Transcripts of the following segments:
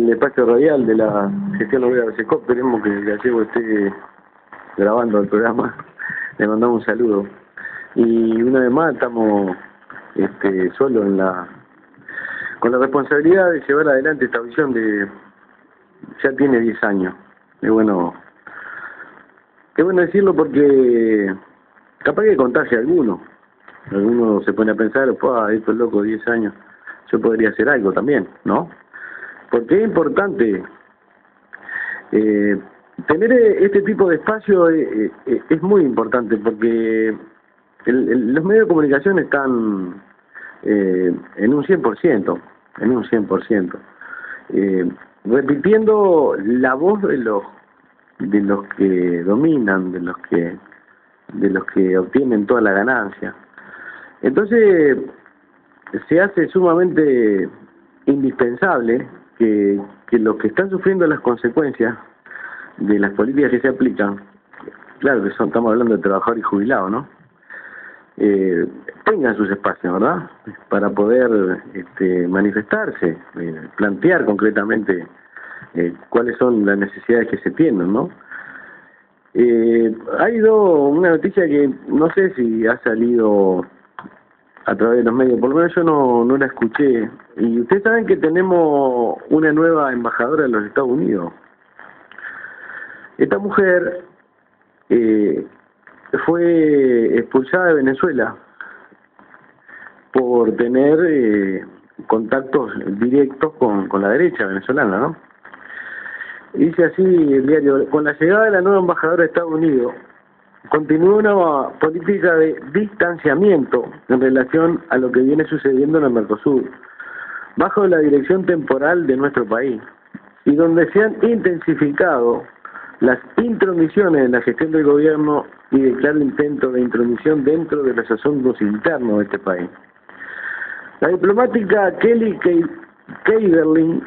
el espacio radial de la gestión obrera de SECOP. Esperemos que Gallego esté grabando el programa. Le mandamos un saludo. Y una vez más estamos solo con la responsabilidad de llevar adelante esta visión de... Ya tiene 10 años. Es bueno decirlo porque capaz que contagia a alguno. Alguno se pone a pensar, esto es loco, 10 años. Yo podría hacer algo también, ¿no? Porque es importante tener este tipo de espacio, es muy importante, porque los medios de comunicación están en un 100%, repitiendo la voz de los que dominan, de los que obtienen toda la ganancia. Entonces se hace sumamente indispensable que los que están sufriendo las consecuencias de las políticas que se aplican, claro que estamos hablando de trabajadores y jubilados, ¿no? Tengan sus espacios, ¿verdad? Para poder manifestarse, plantear concretamente cuáles son las necesidades que se tienen, ¿no? Ha ido una noticia que no sé si ha salido a través de los medios, por lo menos yo no la escuché. Y ustedes saben que tenemos una nueva embajadora en los Estados Unidos. Esta mujer fue expulsada de Venezuela por tener contactos directos con la derecha venezolana, ¿no? Dice así el diario: con la llegada de la nueva embajadora de Estados Unidos, continúa una política de distanciamiento en relación a lo que viene sucediendo en el Mercosur, bajo la dirección temporal de nuestro país, y donde se han intensificado las intromisiones en la gestión del gobierno y de claro intento de intromisión dentro de los asuntos internos de este país. La diplomática Kelly Keiberling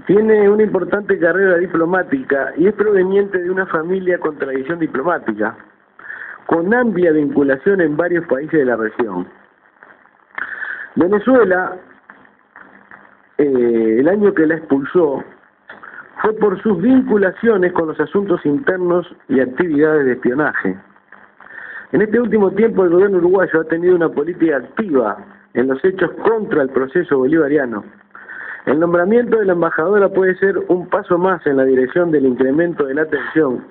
tiene una importante carrera diplomática y es proveniente de una familia con tradición diplomática, con amplia vinculación en varios países de la región. Venezuela, el año que la expulsó, fue por sus vinculaciones con los asuntos internos y actividades de espionaje. En este último tiempo el gobierno uruguayo ha tenido una política activa en los hechos contra el proceso bolivariano. El nombramiento de la embajadora puede ser un paso más en la dirección del incremento de la atención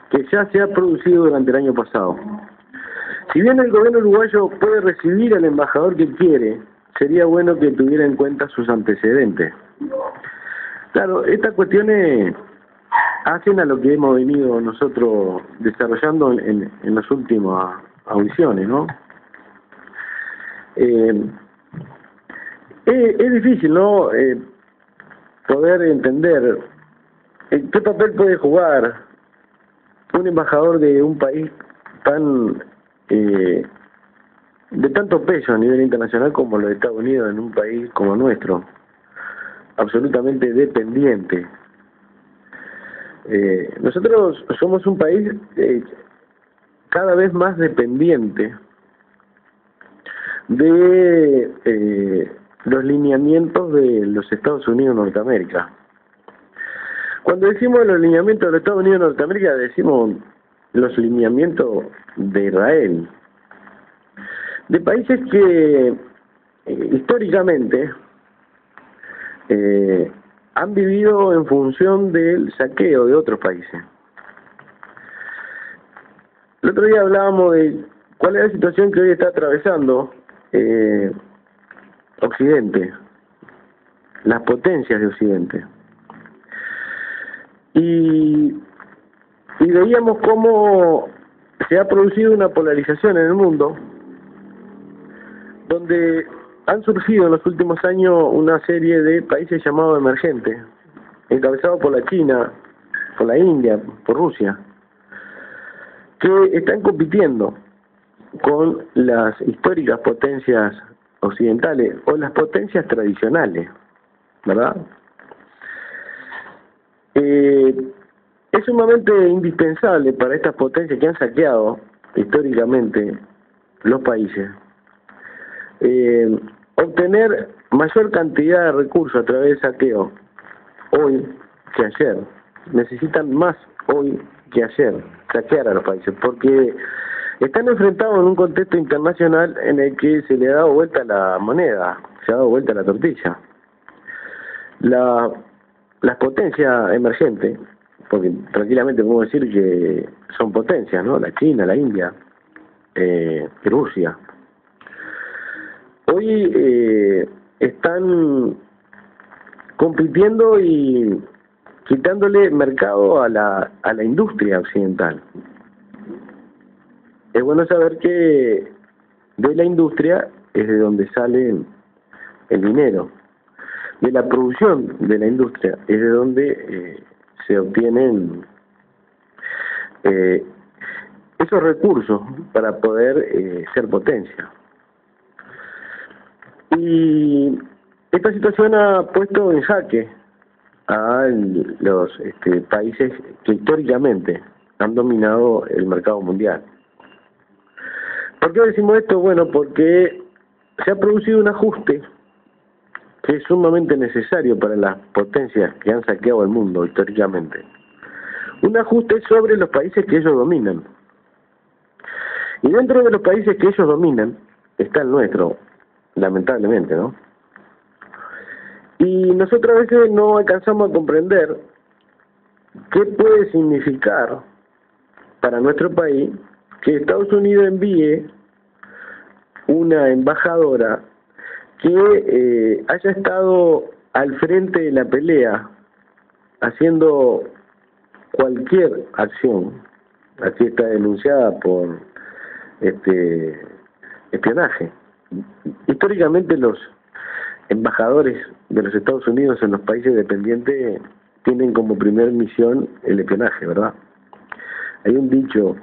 que ya se ha producido durante el año pasado. Si bien el gobierno uruguayo puede recibir al embajador que quiere, sería bueno que tuviera en cuenta sus antecedentes. Claro, estas cuestiones hacen a lo que hemos venido nosotros desarrollando en las últimas audiciones, ¿no? Es difícil, ¿no? Poder entender qué papel puede jugar un embajador de un país tan de tanto peso a nivel internacional como los Estados Unidos, en un país como nuestro, absolutamente dependiente. Nosotros somos un país cada vez más dependiente de los lineamientos de los Estados Unidos de Norteamérica. Cuando decimos los lineamientos de los Estados Unidos de Norteamérica, decimos los lineamientos de Israel, de países que históricamente han vivido en función del saqueo de otros países. El otro día hablábamos de cuál es la situación que hoy está atravesando Occidente, las potencias de Occidente. Y veíamos cómo se ha producido una polarización en el mundo, donde han surgido en los últimos años una serie de países llamados emergentes, encabezados por la China, por la India, por Rusia, que están compitiendo con las históricas potencias occidentales o las potencias tradicionales, ¿verdad? Es sumamente indispensable para estas potencias que han saqueado históricamente los países obtener mayor cantidad de recursos a través del saqueo hoy que ayer, necesitan más hoy que ayer saquear a los países, porque están enfrentados en un contexto internacional en el que se le ha dado vuelta la moneda, se ha dado vuelta la tortilla. Las potencias emergentes, porque tranquilamente podemos decir que son potencias, ¿no? La China, la India, Rusia. Hoy están compitiendo y quitándole mercado a la industria occidental. Es bueno saber que de la industria es de donde sale el dinero. De la producción de la industria es de donde se obtienen esos recursos para poder ser potencia. Y esta situación ha puesto en jaque a los países que históricamente han dominado el mercado mundial. ¿Por qué decimos esto? Bueno, porque se ha producido un ajuste que es sumamente necesario para las potencias que han saqueado el mundo históricamente. Un ajuste sobre los países que ellos dominan. Y dentro de los países que ellos dominan está el nuestro, lamentablemente, ¿no? Y nosotros a veces no alcanzamos a comprender qué puede significar para nuestro país que Estados Unidos envíe una embajadora que haya estado al frente de la pelea haciendo cualquier acción. Aquí está denunciada por espionaje. Históricamente los embajadores de los Estados Unidos en los países dependientes tienen como primer misión el espionaje, ¿verdad? Hay un dicho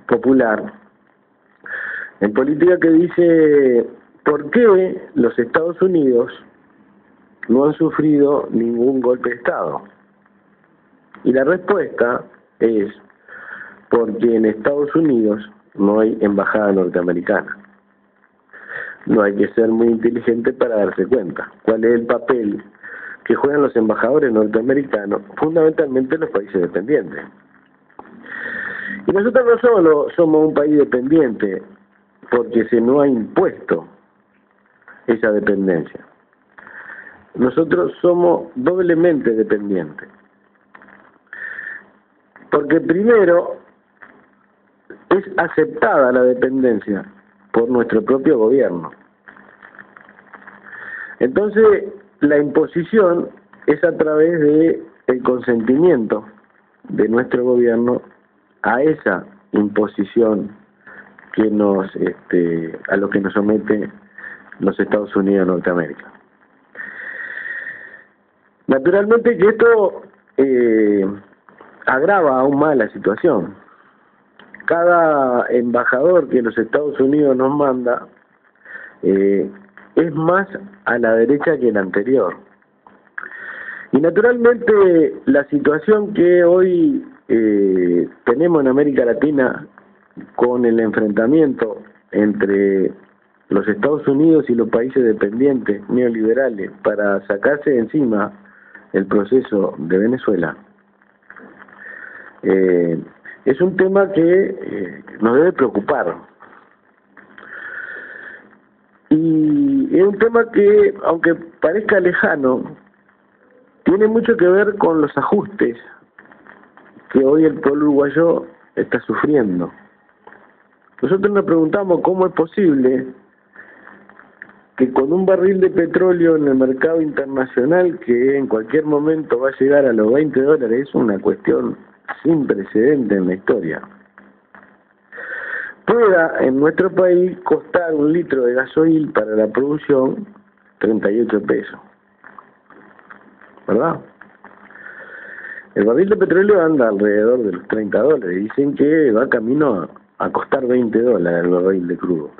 popular en política que dice: ¿por qué los Estados Unidos no han sufrido ningún golpe de Estado? Y la respuesta es: porque en Estados Unidos no hay embajada norteamericana. No hay que ser muy inteligente para darse cuenta cuál es el papel que juegan los embajadores norteamericanos, fundamentalmente en los países dependientes. Y nosotros no solo somos un país dependiente porque se nos ha impuesto esa dependencia. Nosotros somos doblemente dependientes. Porque primero es aceptada la dependencia por nuestro propio gobierno. Entonces, la imposición es a través de el consentimiento de nuestro gobierno a esa imposición que a lo que nos somete los Estados Unidos de Norteamérica. Naturalmente que esto agrava aún más la situación. Cada embajador que los Estados Unidos nos manda es más a la derecha que el anterior. Y naturalmente la situación que hoy tenemos en América Latina con el enfrentamiento entre los Estados Unidos y los países dependientes neoliberales para sacarse de encima el proceso de Venezuela, es un tema que nos debe preocupar. Y es un tema que, aunque parezca lejano, tiene mucho que ver con los ajustes que hoy el pueblo uruguayo está sufriendo. Nosotros nos preguntamos cómo es posible que con un barril de petróleo en el mercado internacional, que en cualquier momento va a llegar a los $20, es una cuestión sin precedentes en la historia, pueda en nuestro país costar un litro de gasoil para la producción 38 pesos, ¿verdad? El barril de petróleo anda alrededor de los $30. Dicen que va camino a costar $20 el barril de crudo.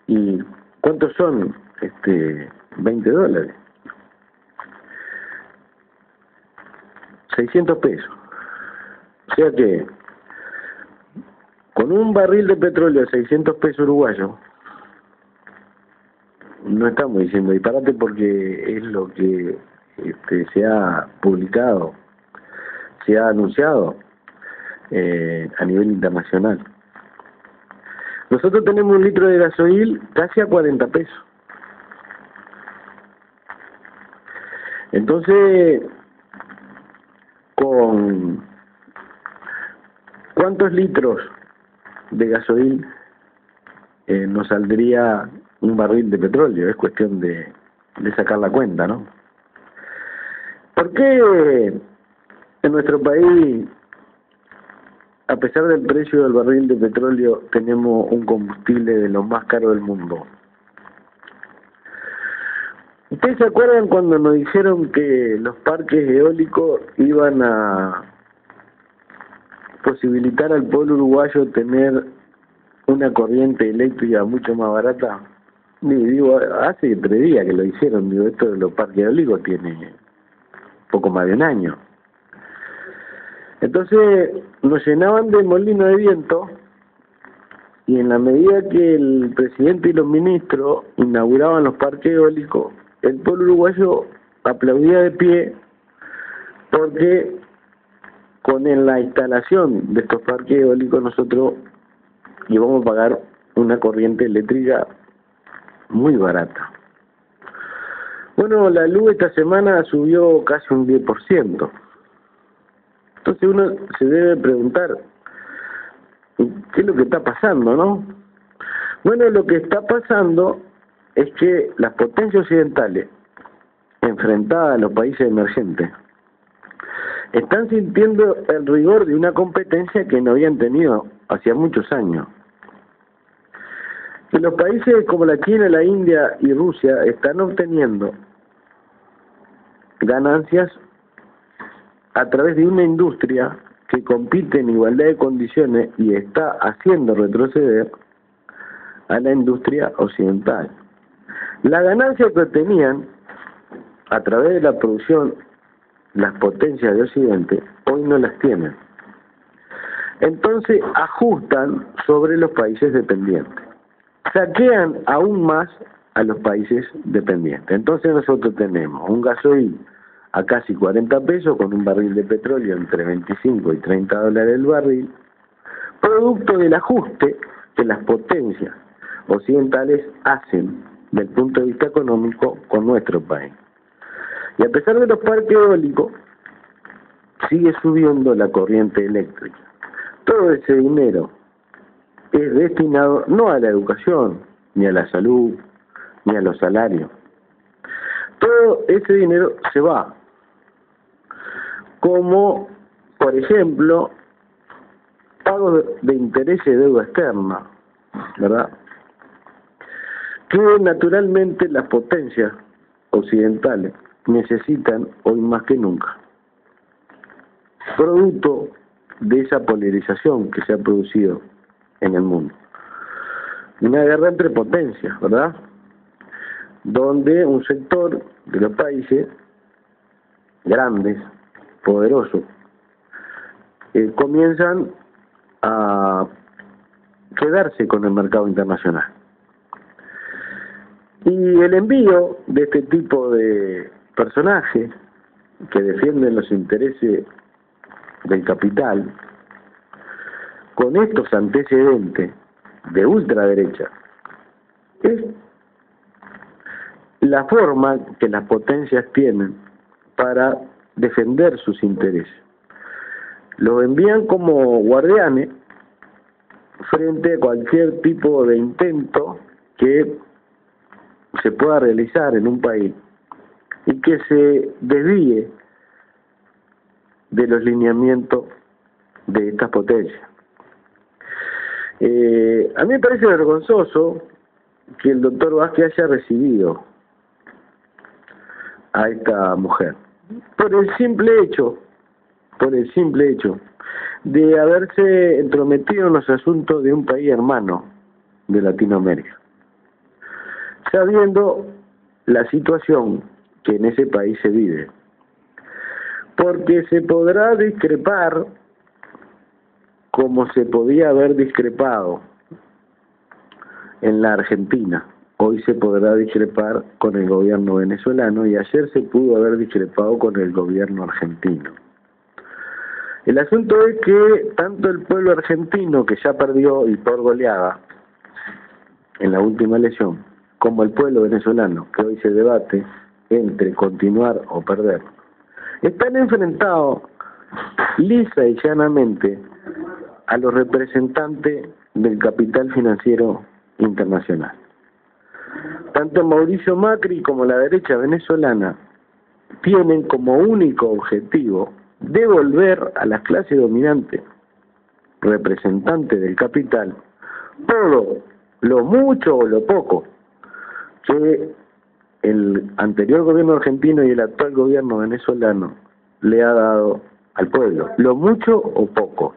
¿Y cuántos son $20? 600 pesos. O sea que con un barril de petróleo de 600 pesos uruguayos no estamos diciendo disparate porque es lo que se ha publicado, se ha anunciado a nivel internacional. Nosotros tenemos un litro de gasoil casi a 40 pesos. Entonces, ¿con cuántos litros de gasoil nos saldría un barril de petróleo? Es cuestión de sacar la cuenta, ¿no? ¿Por qué en nuestro país, a pesar del precio del barril de petróleo, tenemos un combustible de los más caros del mundo? ¿Ustedes se acuerdan cuando nos dijeron que los parques eólicos iban a posibilitar al pueblo uruguayo tener una corriente eléctrica mucho más barata? Digo, hace 3 días que lo hicieron. Digo, esto de los parques eólicos tiene poco más de un año. Entonces nos llenaban de molino de viento, y en la medida que el presidente y los ministros inauguraban los parques eólicos, el pueblo uruguayo aplaudía de pie, porque con la instalación de estos parques eólicos nosotros íbamos a pagar una corriente eléctrica muy barata. Bueno, la luz esta semana subió casi un 10%. Entonces uno se debe preguntar, ¿qué es lo que está pasando, no? Bueno, lo que está pasando es que las potencias occidentales, enfrentadas a los países emergentes, están sintiendo el rigor de una competencia que no habían tenido hacía muchos años. Y los países como la China, la India y Rusia están obteniendo ganancias a través de una industria que compite en igualdad de condiciones y está haciendo retroceder a la industria occidental. La ganancia que obtenían a través de la producción las potencias de Occidente, hoy no las tienen. Entonces ajustan sobre los países dependientes, saquean aún más a los países dependientes. Entonces nosotros tenemos un gasoil a casi 40 pesos con un barril de petróleo entre 25 y 30 dólares el barril, producto del ajuste que las potencias occidentales hacen del punto de vista económico con nuestro país. Y a pesar de los parques eólicos, sigue subiendo la corriente eléctrica. Todo ese dinero es destinado no a la educación, ni a la salud, ni a los salarios. Todo ese dinero se va, como por ejemplo pagos de intereses de deuda externa, ¿verdad? Que naturalmente las potencias occidentales necesitan hoy más que nunca, producto de esa polarización que se ha producido en el mundo. Una guerra entre potencias, ¿verdad? Donde un sector de los países grandes, poderosos, comienzan a quedarse con el mercado internacional. Y el envío de este tipo de personajes que defienden los intereses del capital, con estos antecedentes de ultraderecha, es la forma que las potencias tienen para defender sus intereses. Los envían como guardianes frente a cualquier tipo de intento que se pueda realizar en un país y que se desvíe de los lineamientos de estas potencias. A mí me parece vergonzoso que el doctor Vázquez haya recibido a esta mujer por el simple hecho de haberse entrometido en los asuntos de un país hermano de Latinoamérica, sabiendo la situación que en ese país se vive. Porque se podrá discrepar como se podía haber discrepado en la Argentina hoy se podrá discrepar con el gobierno venezolano y ayer se pudo haber discrepado con el gobierno argentino. El asunto es que tanto el pueblo argentino, que ya perdió y por goleada en la última elección, como el pueblo venezolano, que hoy se debate entre continuar o perder, están enfrentados lisa y llanamente a los representantes del capital financiero internacional. Tanto Mauricio Macri como la derecha venezolana tienen como único objetivo devolver a las clases dominantes, representantes del capital, todo, lo mucho o lo poco, que el anterior gobierno argentino y el actual gobierno venezolano le ha dado al pueblo, lo mucho o poco.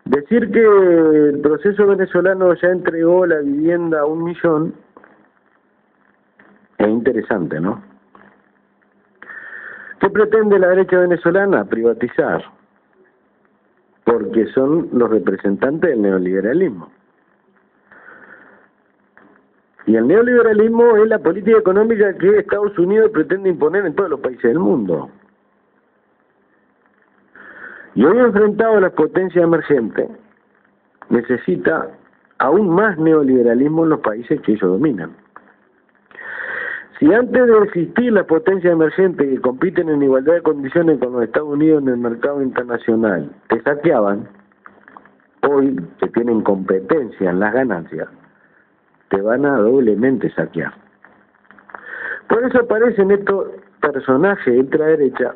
Decir que el proceso venezolano ya entregó la vivienda a 1 millón es interesante, ¿no? ¿Qué pretende la derecha venezolana? Privatizar, porque son los representantes del neoliberalismo. Y el neoliberalismo es la política económica que Estados Unidos pretende imponer en todos los países del mundo. Y hoy, enfrentado a las potencias emergentes, necesita aún más neoliberalismo en los países que ellos dominan. Si antes de existir las potencias emergentes que compiten en igualdad de condiciones con los Estados Unidos en el mercado internacional te saqueaban, hoy que tienen competencia en las ganancias, te van a doblemente saquear. Por eso aparecen estos personajes de ultraderecha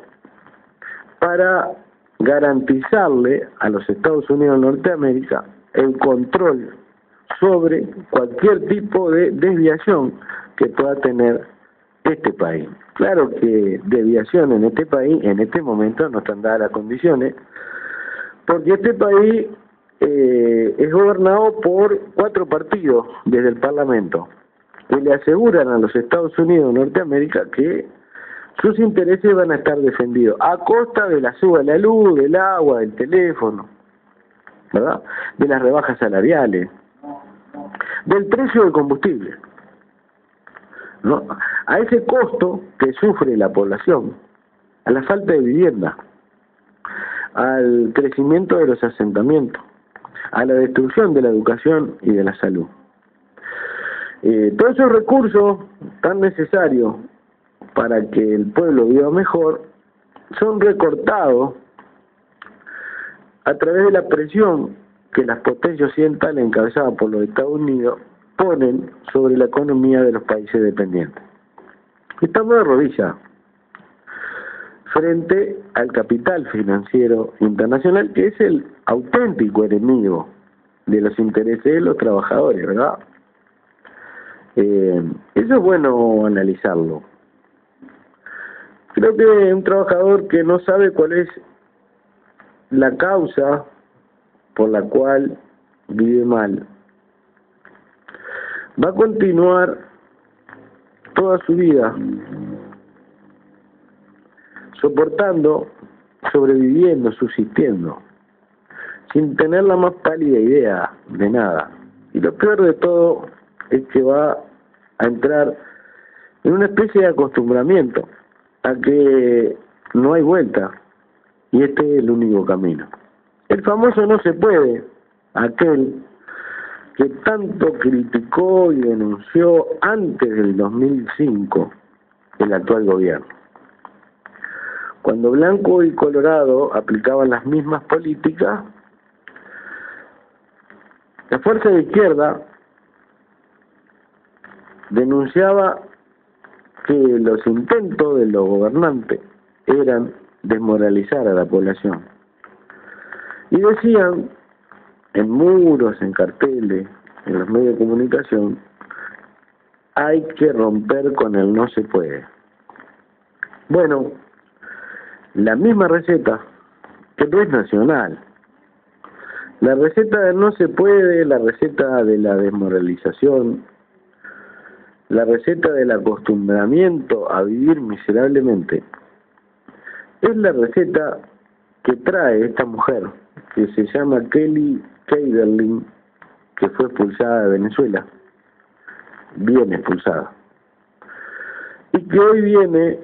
para garantizarle a los Estados Unidos de Norteamérica el control sobre cualquier tipo de desviación que pueda tener este país. Claro que desviación en este país, en este momento, no están dadas las condiciones, porque este país es gobernado por 4 partidos desde el Parlamento, que le aseguran a los Estados Unidos de Norteamérica que sus intereses van a estar defendidos a costa de la suba de la luz, del agua, del teléfono, ¿verdad? De las rebajas salariales, del precio del combustible, ¿no? A ese costo que sufre la población, a la falta de vivienda, al crecimiento de los asentamientos, a la destrucción de la educación y de la salud. Todos esos recursos tan necesarios para que el pueblo viva mejor son recortados a través de la presión que las potencias occidentales encabezadas por los Estados Unidos ponen sobre la economía de los países dependientes. Estamos de rodillas frente al capital financiero internacional, que es el auténtico enemigo de los intereses de los trabajadores, ¿verdad? Eso es bueno analizarlo. Creo que un trabajador que no sabe cuál es la causa por la cual vive mal va a continuar toda su vida soportando, sobreviviendo, subsistiendo, sin tener la más pálida idea de nada. Y lo peor de todo es que va a entrar en una especie de acostumbramiento a que no hay vuelta, y este es el único camino. El famoso no se puede, aquel que tanto criticó y denunció antes del 2005 el actual gobierno. Cuando Blanco y Colorado aplicaban las mismas políticas, la fuerza de izquierda denunciaba que los intentos de los gobernantes eran desmoralizar a la población. Y decían, en muros, en carteles, en los medios de comunicación, hay que romper con el no se puede. Bueno, la misma receta, que no es nacional, la receta del no se puede, la receta de la desmoralización, la receta del acostumbramiento a vivir miserablemente, es la receta que trae esta mujer, que se llama Kelly Keiderling, que fue expulsada de Venezuela bien expulsada, y que hoy viene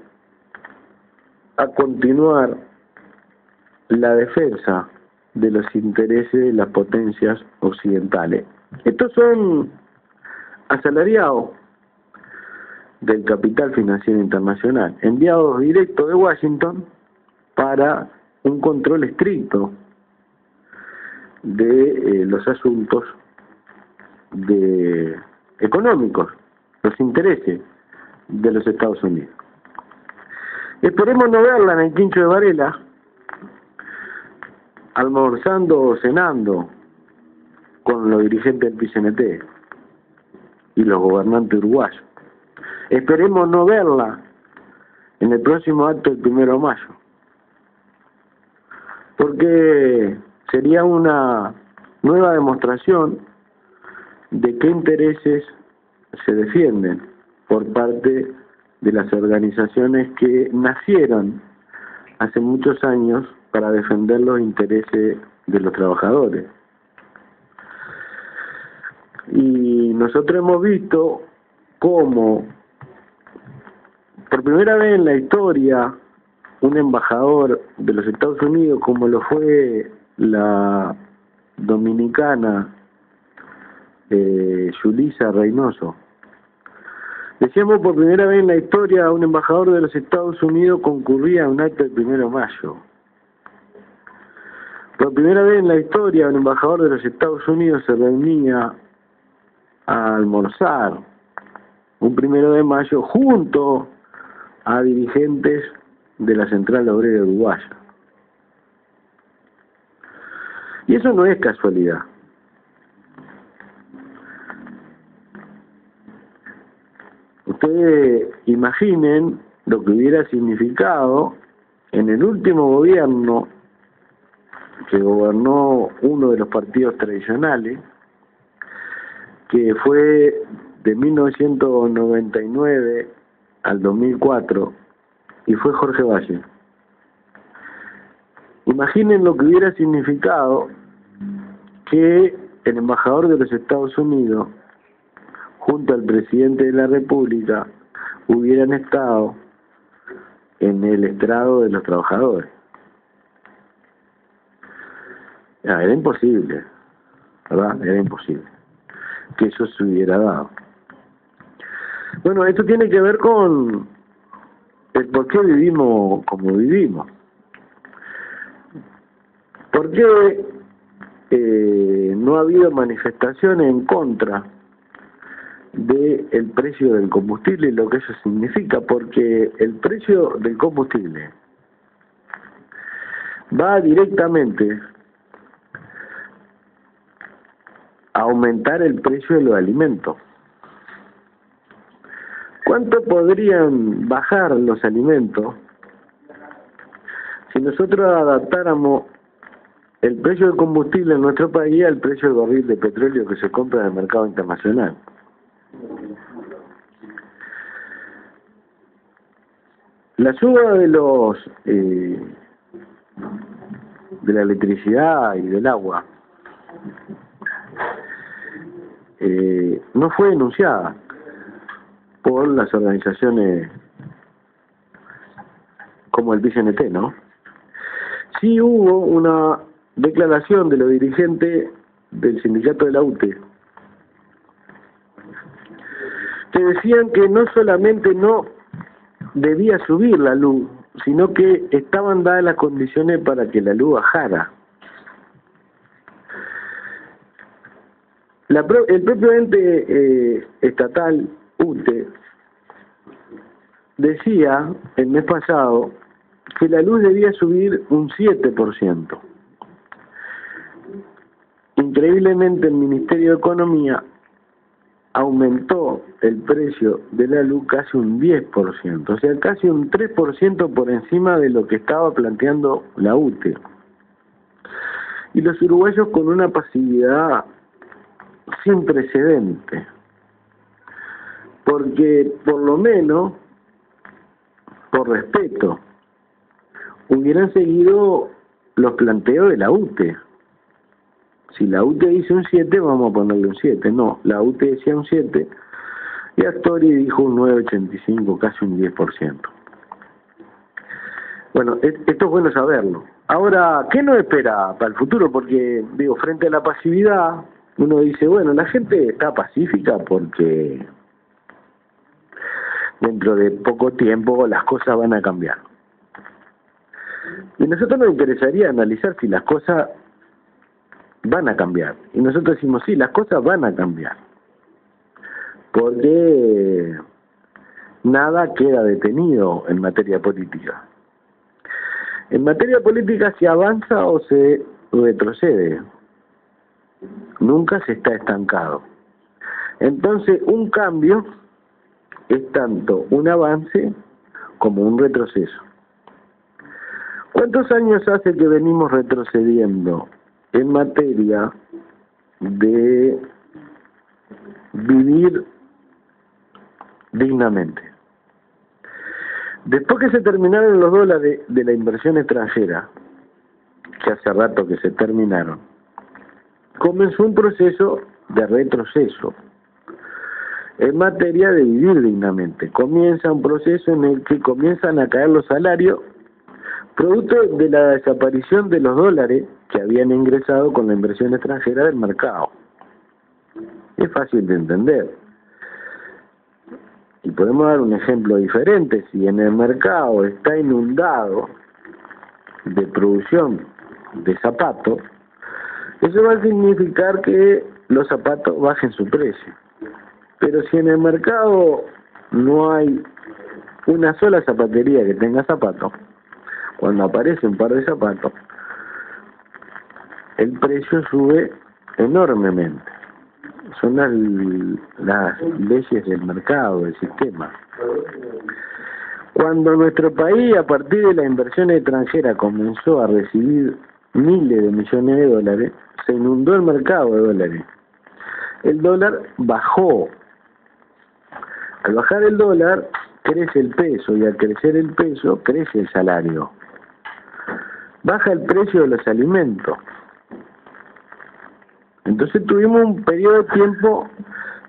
a continuar la defensa de los intereses de las potencias occidentales. Estos son asalariados del capital financiero internacional, enviados directos de Washington para un control estricto de los asuntos económicos, los intereses de los Estados Unidos. Esperemos no verla en el Quincho de Varela, almorzando o cenando con los dirigentes del PCNT y los gobernantes uruguayos. Esperemos no verla en el próximo acto del 1 de mayo, porque sería una nueva demostración de qué intereses se defienden por parte de las organizaciones que nacieron hace muchos años para defender los intereses de los trabajadores. Y nosotros hemos visto cómo por primera vez en la historia un embajador de los Estados Unidos, como lo fue la dominicana Yulisa Reynoso, decíamos, por primera vez en la historia un embajador de los Estados Unidos concurría a un acto del 1 de mayo. Por primera vez en la historia un embajador de los Estados Unidos se reunía a almorzar un 1 de mayo junto a dirigentes de la Central Obrera Uruguaya. Y eso no es casualidad. Ustedes imaginen lo que hubiera significado en el último gobierno que gobernó uno de los partidos tradicionales, que fue de 1999 al 2004, y fue Jorge Valle. Imaginen lo que hubiera significado que el embajador de los Estados Unidos junto al presidente de la República hubieran estado en el estrado de los trabajadores. Era imposible, ¿verdad? Era imposible que eso se hubiera dado. Bueno, esto tiene que ver con el por qué vivimos como vivimos. ¿Por qué no ha habido manifestaciones en contra del precio del combustible y lo que eso significa? Porque el precio del combustible va directamente a aumentar el precio de los alimentos. ¿Cuánto podrían bajar los alimentos si nosotros adaptáramos el precio del combustible en nuestro país al precio del barril de petróleo que se compra en el mercado internacional? La suba de la electricidad y del agua no fue denunciada por las organizaciones como el PCNT, ¿no? Sí hubo una declaración de los dirigentes del sindicato de la UTE que decían que no solamente no debía subir la luz, sino que estaban dadas las condiciones para que la luz bajara. El propio ente estatal, UTE, decía el mes pasado que la luz debía subir un 7%. Increíblemente el Ministerio de Economía aumentó el precio de la luz casi un 10%, o sea, casi un 3% por encima de lo que estaba planteando la UTE. Y los uruguayos con una pasividad sin precedente, porque por lo menos, por respeto, hubieran seguido los planteos de la UTE. Si la UTE dice un 7, vamos a ponerle un 7. No, la UTE decía un 7, y Astori dijo un 9,85, casi un 10%. Bueno, esto es bueno saberlo. Ahora, ¿qué nos espera para el futuro? Porque, digo, frente a la pasividad, uno dice, bueno, la gente está pacífica porque dentro de poco tiempo las cosas van a cambiar. Y a nosotros nos interesaría analizar si las cosas van a cambiar. Y nosotros decimos, sí, las cosas van a cambiar. Porque nada queda detenido en materia política. En materia política se avanza o se retrocede. Nunca se está estancado. Entonces, un cambio es tanto un avance como un retroceso. ¿Cuántos años hace que venimos retrocediendo en materia de vivir dignamente? Después que se terminaron los dólares de la inversión extranjera, que hace rato que se terminaron, comenzó un proceso de retroceso en materia de vivir dignamente. Comienza un proceso en el que comienzan a caer los salarios producto de la desaparición de los dólares que habían ingresado con la inversión extranjera del mercado. Es fácil de entender. Y podemos dar un ejemplo diferente. Si en el mercado está inundado de producción de zapatos, eso va a significar que los zapatos bajen su precio. Pero si en el mercado no hay una sola zapatería que tenga zapatos, cuando aparece un par de zapatos, el precio sube enormemente. Son las leyes del mercado, del sistema. Cuando nuestro país, a partir de la inversión extranjera, comenzó a recibir miles de millones de dólares, se inundó el mercado de dólares. El dólar bajó. Al bajar el dólar, crece el peso, y al crecer el peso, crece el salario. Baja el precio de los alimentos. Entonces tuvimos un periodo de tiempo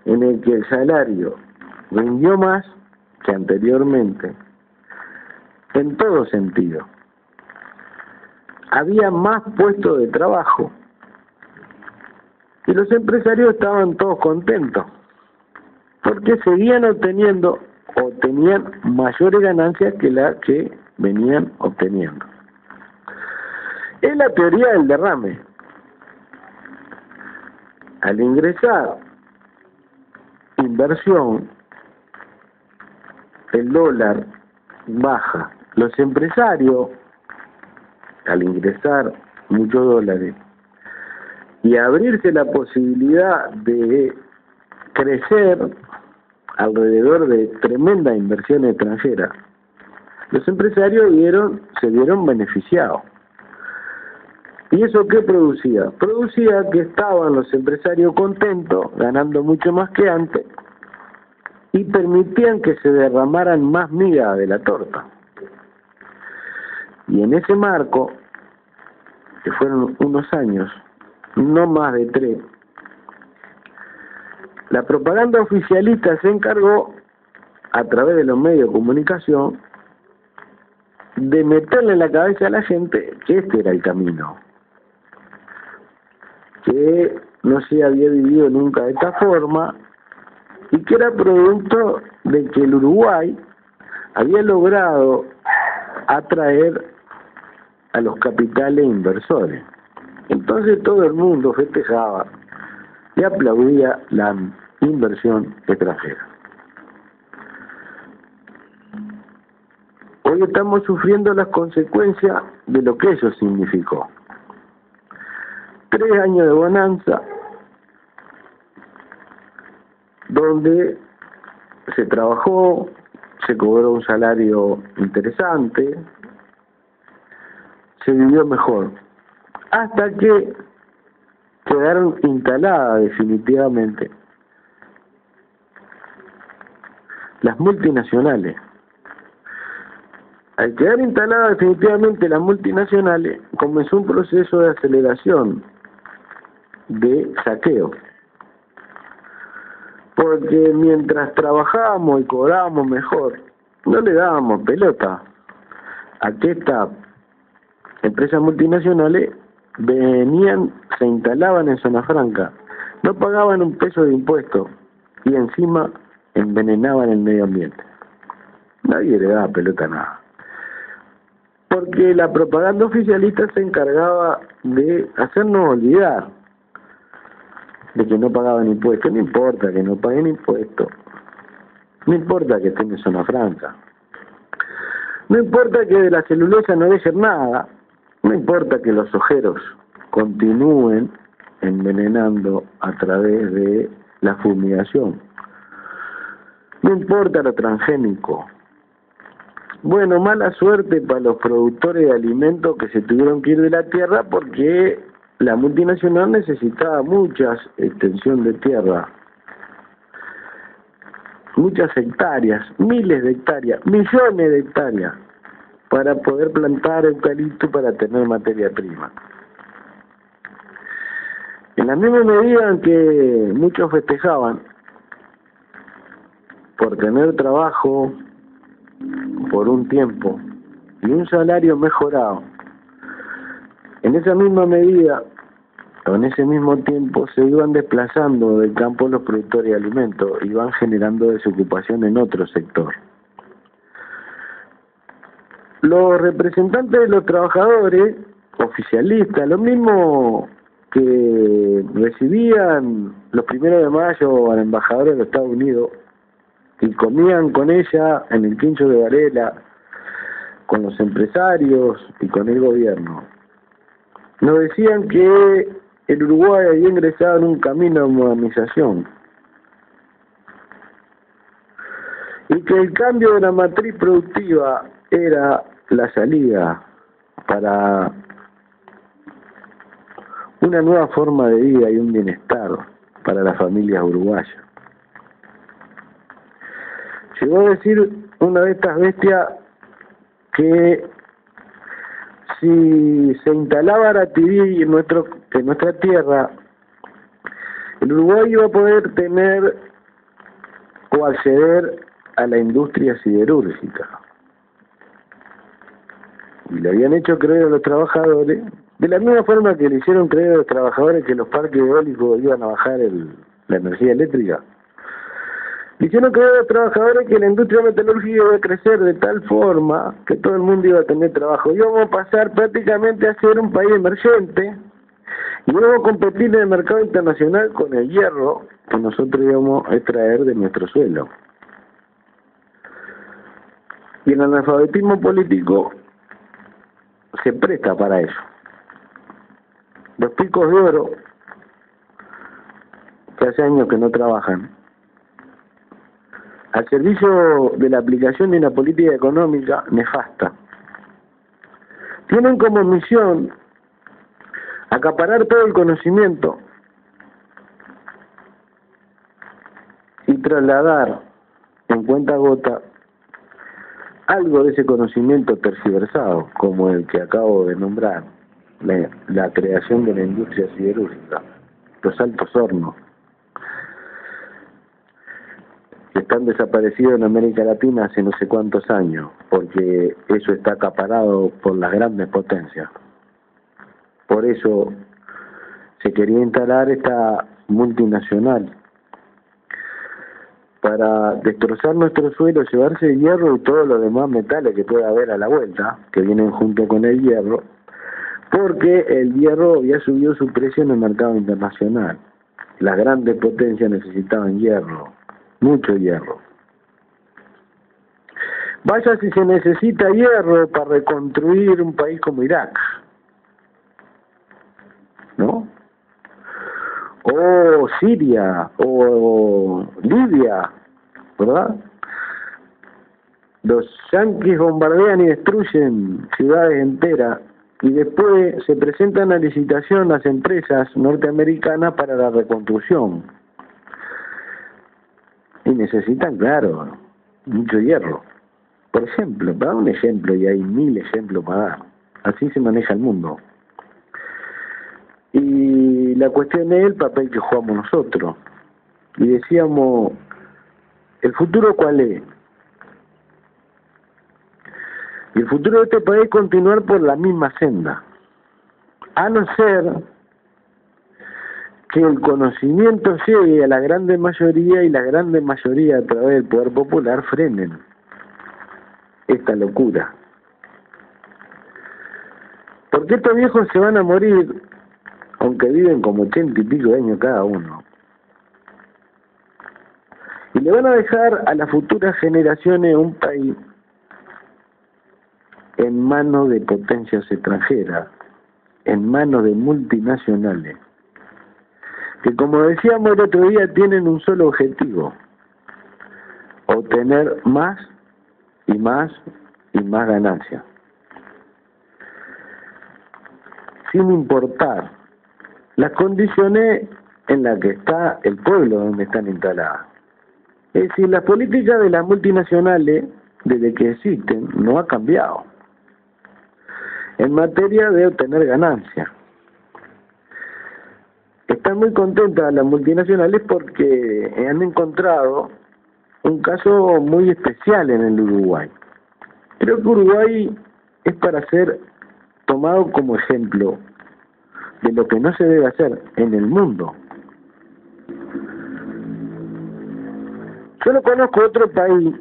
en el que el salario rindió más que anteriormente, en todo sentido. Había más puestos de trabajo y los empresarios estaban todos contentos porque seguían obteniendo o tenían mayores ganancias que las que venían obteniendo. Es la teoría del derrame. Al ingresar inversión, el dólar baja. Los empresarios, al ingresar muchos dólares y abrirse la posibilidad de crecer alrededor de tremenda inversión extranjera, los empresarios se vieron beneficiados. ¿Y eso qué producía? Producía que estaban los empresarios contentos, ganando mucho más que antes, y permitían que se derramaran más migas de la torta. Y en ese marco, que fueron unos años, no más de 3, la propaganda oficialista se encargó, a través de los medios de comunicación, de meterle en la cabeza a la gente que este era el camino, que no se había vivido nunca de esta forma y que era producto de que el Uruguay había logrado atraer a los capitales inversores. Entonces todo el mundo festejaba y aplaudía la inversión extranjera. Hoy estamos sufriendo las consecuencias de lo que eso significó. 3 años de bonanza, donde se trabajó, se cobró un salario interesante, se vivió mejor, hasta que quedaron instaladas definitivamente las multinacionales. Al quedar instaladas definitivamente las multinacionales, comenzó un proceso de aceleración, de saqueo. porque mientras trabajábamos y cobrábamos mejor, no le dábamos pelota a que estas empresas multinacionales venían, se instalaban en zona franca, no pagaban un peso de impuestos y encima envenenaban el medio ambiente. Nadie le daba pelota a nada. Porque la propaganda oficialista se encargaba de hacernos olvidar de que no pagaban impuestos. No importa que no paguen impuestos, no importa que estén en zona franca, no importa que de la celulosa no dejen nada, no importa que los ojeros continúen envenenando a través de la fumigación, no importa lo transgénico. Bueno, mala suerte para los productores de alimentos que se tuvieron que ir de la tierra porque la multinacional necesitaba mucha extensión de tierra, muchas hectáreas, miles de hectáreas, millones de hectáreas, para poder plantar eucalipto para tener materia prima. En la misma medida en que muchos festejaban por tener trabajo por un tiempo y un salario mejorado, en esa misma medida o en ese mismo tiempo se iban desplazando del campo los productores de alimentos y van generando desocupación en otro sector. Los representantes de los trabajadores oficialistas, lo mismo que recibían los 1 de mayo al embajador de los Estados Unidos y comían con ella en el Quincho de Varela, con los empresarios y con el gobierno, nos decían que el Uruguay había ingresado en un camino de modernización y que el cambio de la matriz productiva era la salida para una nueva forma de vida y un bienestar para las familias uruguayas. Llegó a decir una de estas bestias que si se instalaba Arativí en nuestra tierra, el Uruguay iba a poder tener o acceder a la industria siderúrgica. Y le habían hecho creer a los trabajadores, de la misma forma que le hicieron creer a los trabajadores que los parques eólicos iban a bajar la energía eléctrica. Le hicieron creer a los trabajadores que la industria metalúrgica iba a crecer de tal forma que todo el mundo iba a tener trabajo. Íbamos a pasar prácticamente a ser un país emergente y íbamos a competir en el mercado internacional con el hierro que nosotros íbamos a extraer de nuestro suelo. Y el analfabetismo político se presta para eso. Los picos de oro, que hace años que no trabajan, al servicio de la aplicación de una política económica nefasta, tienen como misión acaparar todo el conocimiento y trasladar en cuenta-gota algo de ese conocimiento tergiversado, como el que acabo de nombrar, la creación de la industria siderúrgica, los altos hornos, que están desaparecidos en América Latina hace no sé cuántos años, porque eso está acaparado por las grandes potencias. Por eso se quería instalar esta multinacional para destrozar nuestro suelo, llevarse el hierro y todos los demás metales que pueda haber a la vuelta, que vienen junto con el hierro, porque el hierro había subido su precio en el mercado internacional. Las grandes potencias necesitaban hierro, mucho hierro. Vaya si se necesita hierro para reconstruir un país como Irak, ¿no? O Siria, o Libia, ¿verdad? Los yanquis bombardean y destruyen ciudades enteras y después se presentan a licitación las empresas norteamericanas para la reconstrucción. Y necesitan, claro, mucho hierro. Por ejemplo, para dar un ejemplo, y hay 1000 ejemplos para dar, así se maneja el mundo. Y la cuestión es el papel que jugamos nosotros. y decíamos, ¿el futuro cuál es? Y el futuro de este país es continuar por la misma senda, a no ser que el conocimiento llegue a la grande mayoría y la grande mayoría a través del poder popular frenen esta locura. Porque estos viejos se van a morir, aunque viven como 80 y pico de años cada uno. Y le van a dejar a las futuras generaciones un país en manos de potencias extranjeras, en manos de multinacionales, que como decíamos el otro día tienen un solo objetivo: obtener más y más y más ganancias, sin importar las condiciones en las que está el pueblo donde están instaladas. Es decir, la política de las multinacionales, desde que existen, no ha cambiado en materia de obtener ganancias. Están muy contentas las multinacionales porque han encontrado un caso muy especial en el Uruguay. Creo que Uruguay es para ser tomado como ejemplo de lo que no se debe hacer en el mundo. Yo no conozco otro país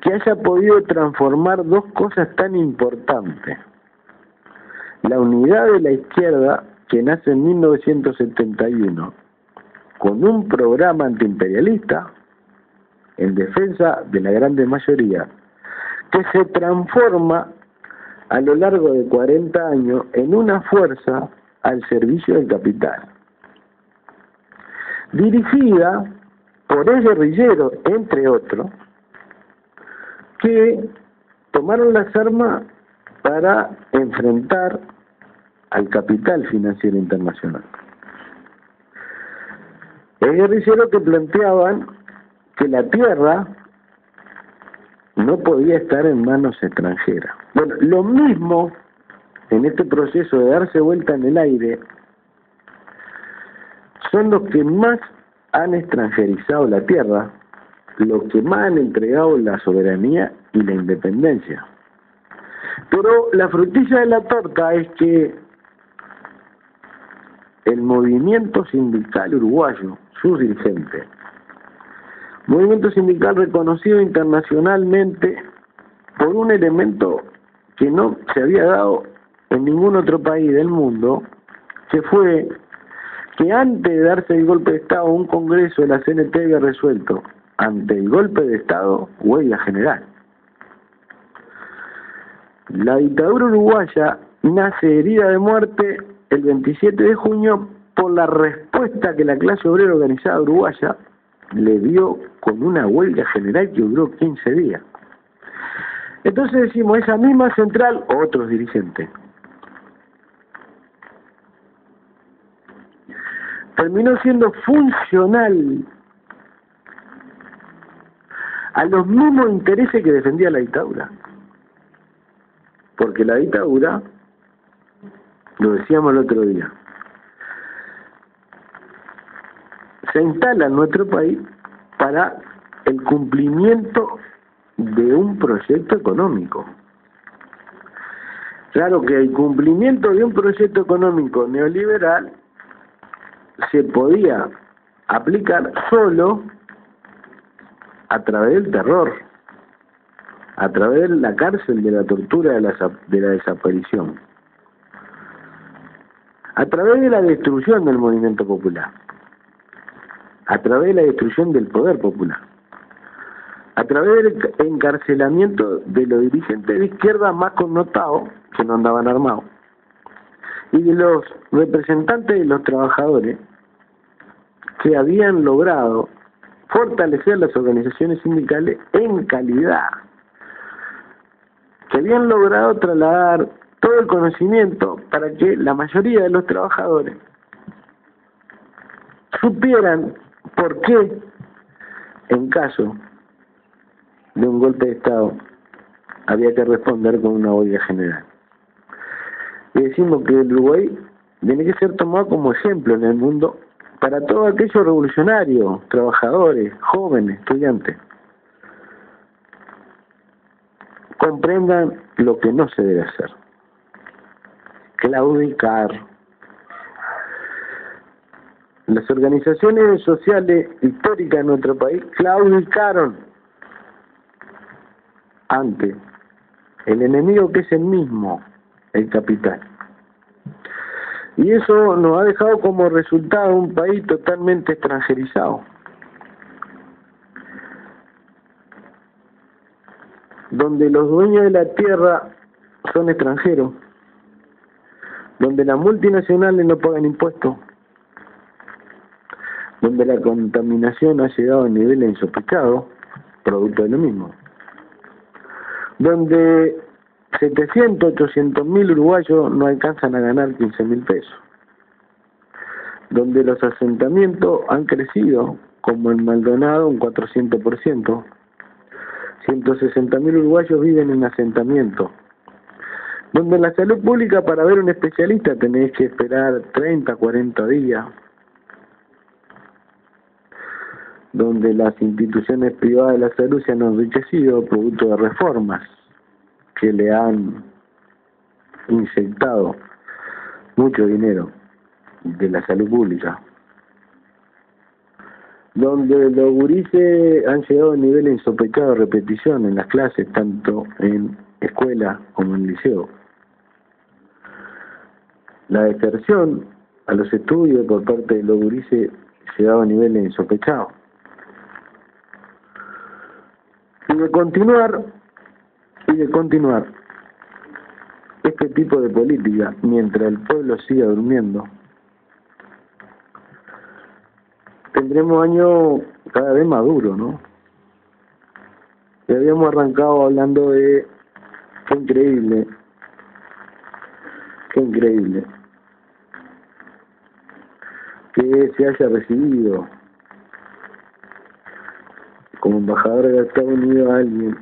que haya podido transformar dos cosas tan importantes: la unidad de la izquierda, que nace en 1971, con un programa antiimperialista en defensa de la grande mayoría, que se transforma a lo largo de 40 años en una fuerza al servicio del capital, dirigida por el guerrillero, entre otros, que tomaron las armas para enfrentar al capital financiero internacional. El guerrillero que planteaban que la tierra no podía estar en manos extranjeras. Bueno, lo mismo en este proceso de darse vuelta en el aire son los que más han extranjerizado la tierra, los que más han entregado la soberanía y la independencia. Pero la frutilla de la torta es que el movimiento sindical uruguayo, sus dirigentes, movimiento sindical reconocido internacionalmente por un elemento que no se había dado en ningún otro país del mundo, que fue que antes de darse el golpe de Estado, un congreso de la CNT había resuelto: ante el golpe de Estado, huelga general. La dictadura uruguaya nace herida de muerte el 27 de junio por la respuesta que la clase obrera organizada uruguaya le dio con una huelga general que duró 15 días. Entonces decimos, esa misma central, otros dirigentes, terminó siendo funcional a los mismos intereses que defendía la dictadura. Porque la dictadura, lo decíamos el otro día, se instala en nuestro país para el cumplimiento de un proyecto económico. Claro que el cumplimiento de un proyecto económico neoliberal se podía aplicar solo a través del terror, a través de la cárcel, de la tortura, de la desaparición, a través de la destrucción del movimiento popular, a través de la destrucción del poder popular, a través del encarcelamiento de los dirigentes de izquierda más connotados, que no andaban armados, y de los representantes de los trabajadores que habían logrado fortalecer las organizaciones sindicales en calidad, que habían logrado trasladar todo el conocimiento para que la mayoría de los trabajadores supieran por qué, en caso de un golpe de Estado, había que responder con una huelga general. Y decimos que el Uruguay tiene que ser tomado como ejemplo en el mundo para todos aquellos revolucionarios, trabajadores, jóvenes, estudiantes, comprendan lo que no se debe hacer. Claudicar. Las organizaciones sociales históricas de nuestro país claudicaron ante el enemigo, que es el mismo, el capital. Y eso nos ha dejado como resultado un país totalmente extranjerizado, donde los dueños de la tierra son extranjeros, donde las multinacionales no pagan impuestos, donde la contaminación ha llegado a niveles insospechados, producto de lo mismo, donde 700, 800 mil uruguayos no alcanzan a ganar 15.000 pesos, donde los asentamientos han crecido, como en Maldonado, un 400%, 160.000 uruguayos viven en asentamientos, donde en la salud pública para ver un especialista tenés que esperar 30, 40 días, donde las instituciones privadas de la salud se han enriquecido producto de reformas que le han inyectado mucho dinero de la salud pública, donde los gurises han llegado a niveles insospechados de repetición en las clases, tanto en escuela como en liceo. La deserción a los estudios por parte de los gurises llegado a niveles insospechados. Y de continuar este tipo de política mientras el pueblo siga durmiendo, tendremos años cada vez más duros, ¿no? Y habíamos arrancado hablando de qué increíble que se haya recibido como embajador de Estados Unidos a alguien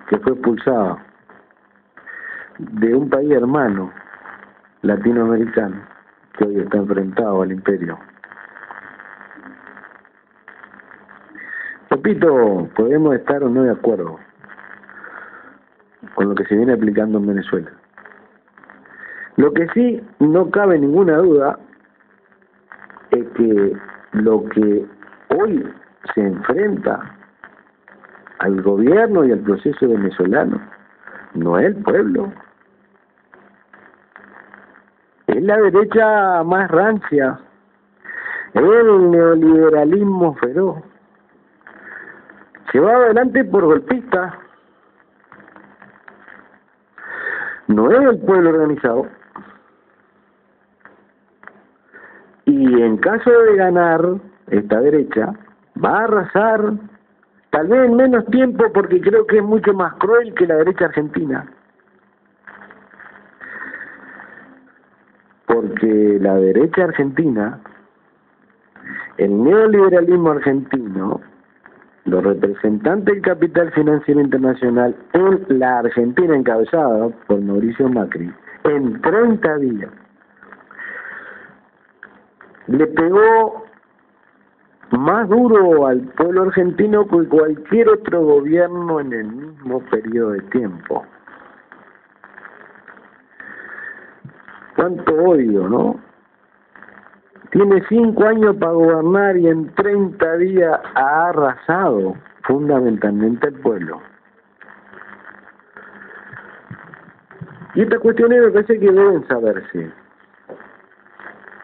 que fue expulsado de un país hermano latinoamericano que hoy está enfrentado al imperio. Repito, podemos estar o no de acuerdo con lo que se viene aplicando en Venezuela. Lo que sí no cabe ninguna duda es que lo que hoy se enfrenta al gobierno y al proceso venezolano no es el pueblo, es la derecha más rancia, es el neoliberalismo feroz, llevado adelante por golpistas. No es el pueblo organizado. Y en caso de ganar, esta derecha va a arrasar, tal vez en menos tiempo, porque creo que es mucho más cruel que la derecha argentina. Porque la derecha argentina, el neoliberalismo argentino, los representantes del capital financiero internacional en la Argentina, encabezada por Mauricio Macri, en 30 días, le pegó más duro al pueblo argentino que cualquier otro gobierno en el mismo periodo de tiempo. Cuánto odio, ¿no? Tiene 5 años para gobernar y en 30 días ha arrasado fundamentalmente el pueblo. Y estas cuestiones me parece que deben saberse.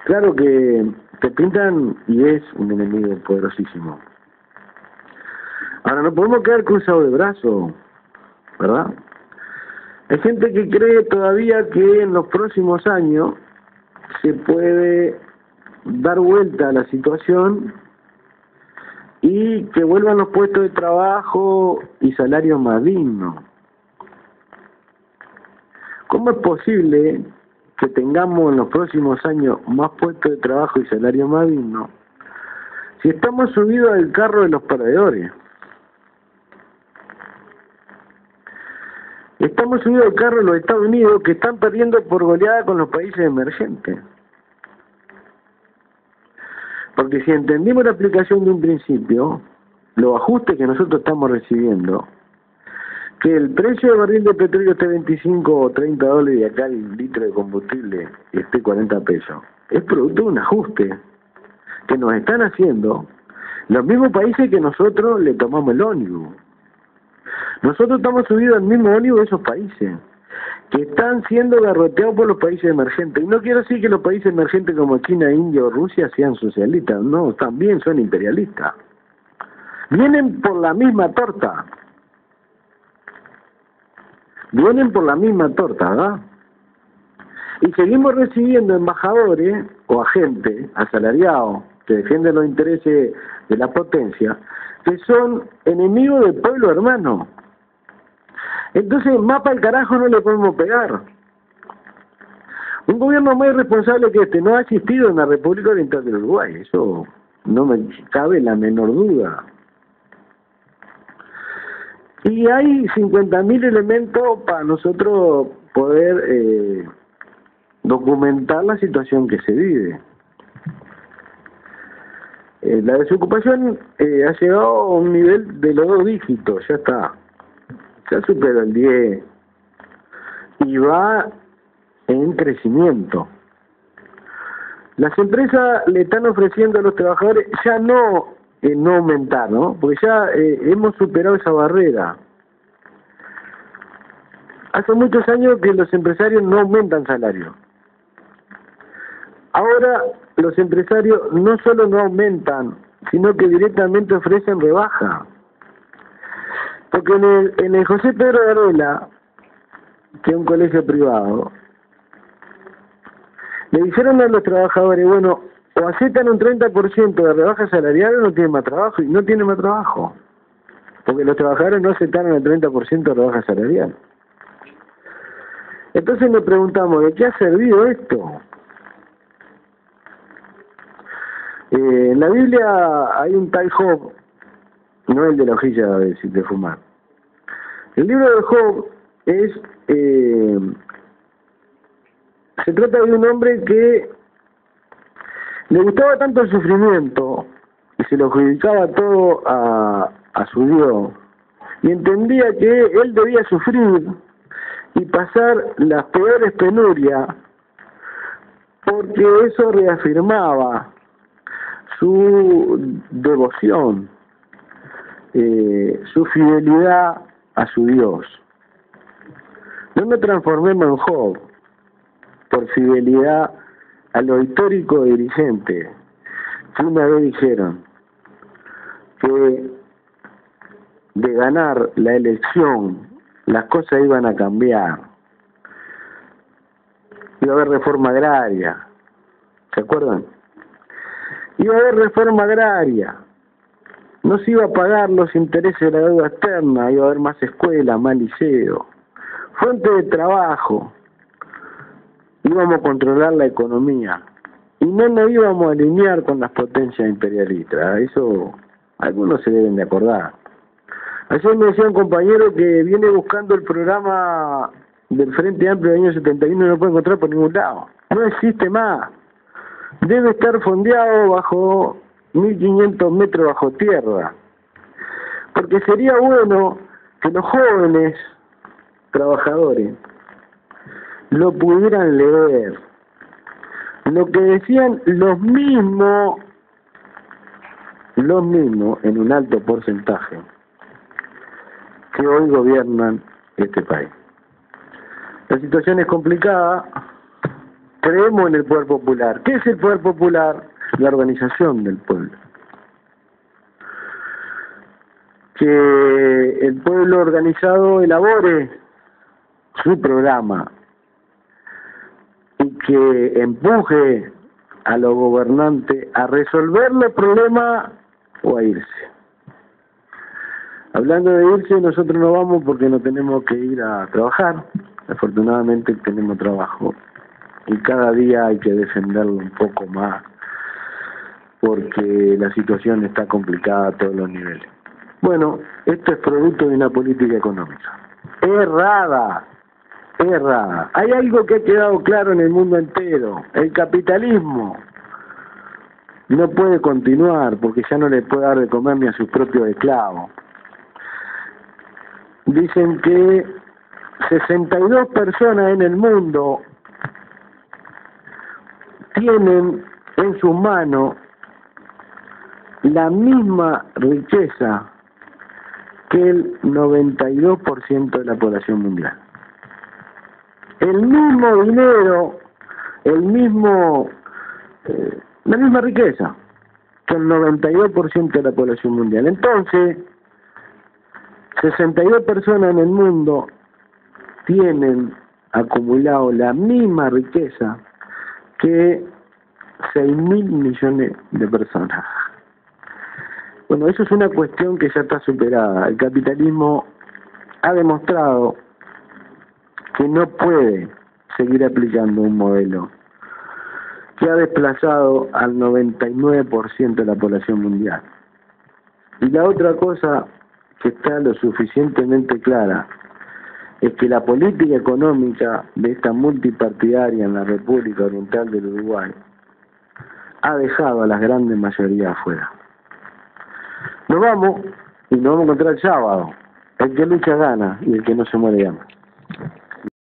Claro que te pintan y es un enemigo poderosísimo. Ahora no podemos quedar cruzados de brazos, ¿verdad? Hay gente que cree todavía que en los próximos años se puede dar vuelta a la situación y que vuelvan los puestos de trabajo y salarios más dignos. ¿Cómo es posible que tengamos en los próximos años más puestos de trabajo y salarios más dignos si estamos subidos al carro de los perdedores? Estamos subidos al carro de los Estados Unidos, que están perdiendo por goleada con los países emergentes. Porque si entendimos la aplicación de un principio, los ajustes que nosotros estamos recibiendo, que el precio del barril de petróleo esté 25 o 30 dólares y acá el litro de combustible esté 40 pesos, es producto de un ajuste que nos están haciendo los mismos países que nosotros le tomamos el ónibus. Nosotros estamos subidos al mismo ónibus de esos países, que están siendo garroteados por los países emergentes. Y no quiero decir que los países emergentes como China, India o Rusia sean socialistas, no, también son imperialistas. Vienen por la misma torta. Vienen por la misma torta, ¿verdad? Y seguimos recibiendo embajadores o agentes asalariados que defienden los intereses de la potencia, que son enemigos del pueblo hermano. Entonces, más para el carajo no le podemos pegar. Un gobierno más irresponsable que este no ha existido en la República Oriental del Uruguay, eso no me cabe la menor duda. Y hay 50.000 elementos para nosotros poder documentar la situación que se vive. La desocupación ha llegado a un nivel de los 2 dígitos, ya está. Ya superó el 10 y va en crecimiento. Las empresas le están ofreciendo a los trabajadores ya no aumentar, ¿no? Porque ya hemos superado esa barrera. Hace muchos años que los empresarios no aumentan salario. Ahora los empresarios no solo no aumentan, sino que directamente ofrecen rebaja. Porque en el José Pedro de Varela, que es un colegio privado, le dijeron a los trabajadores, bueno, o aceptan un 30% de rebaja salarial o no tienen más trabajo, y no tienen más trabajo. Porque los trabajadores no aceptaron el 30% de rebaja salarial. Entonces nos preguntamos, ¿de qué ha servido esto? En la Biblia hay un tal Job, no el de la hojilla de fumar. El libro de Job es se trata de un hombre que le gustaba tanto el sufrimiento y se lo adjudicaba todo a su Dios, y entendía que él debía sufrir y pasar las peores penurias porque eso reafirmaba su devoción, su fidelidad a su Dios. No nos transformemos en Job por fidelidad a los históricos dirigentes que una vez dijeron que de ganar la elección las cosas iban a cambiar. Iba a haber reforma agraria, ¿se acuerdan? Iba a haber reforma agraria, no se iba a pagar los intereses de la deuda externa, iba a haber más escuelas, más liceo, fuente de trabajo, íbamos a controlar la economía y no nos íbamos a alinear con las potencias imperialistas. Eso algunos se deben de acordar. Ayer me decía un compañero que viene buscando el programa del Frente Amplio del año 71 y no puede encontrar por ningún lado. No existe más. Debe estar fondeado bajo 1.500 metros bajo tierra. Porque sería bueno que los jóvenes trabajadores lo pudieran leer. Lo que decían los mismos en un alto porcentaje que hoy gobiernan este país. La situación es complicada. Creemos en el poder popular. ¿Qué es el poder popular? La organización del pueblo. Que el pueblo organizado elabore su programa y que empuje a los gobernantes a resolver los problemas o a irse. Hablando de irse, nosotros no vamos porque no tenemos que ir a trabajar. Afortunadamente tenemos trabajo y cada día hay que defenderlo un poco más porque la situación está complicada a todos los niveles. Bueno, esto es producto de una política económica errada. Hay algo que ha quedado claro en el mundo entero: el capitalismo no puede continuar porque ya no le puede dar de comer ni a sus propios esclavos. Dicen que 62 personas en el mundo tienen en sus manos la misma riqueza que el 92% de la población mundial. El mismo dinero, la misma riqueza que el 92% de la población mundial. Entonces, 62 personas en el mundo tienen acumulado la misma riqueza que 6.000 millones de personas. Bueno, eso es una cuestión que ya está superada. El capitalismo ha demostrado que no puede seguir aplicando un modelo que ha desplazado al 99% de la población mundial. Y la otra cosa que está lo suficientemente clara es que la política económica de esta multipartidaria en la República Oriental del Uruguay ha dejado a las grandes mayorías afuera. Nos vamos y nos vamos a encontrar el sábado. El que lucha gana y el que no se muere gana.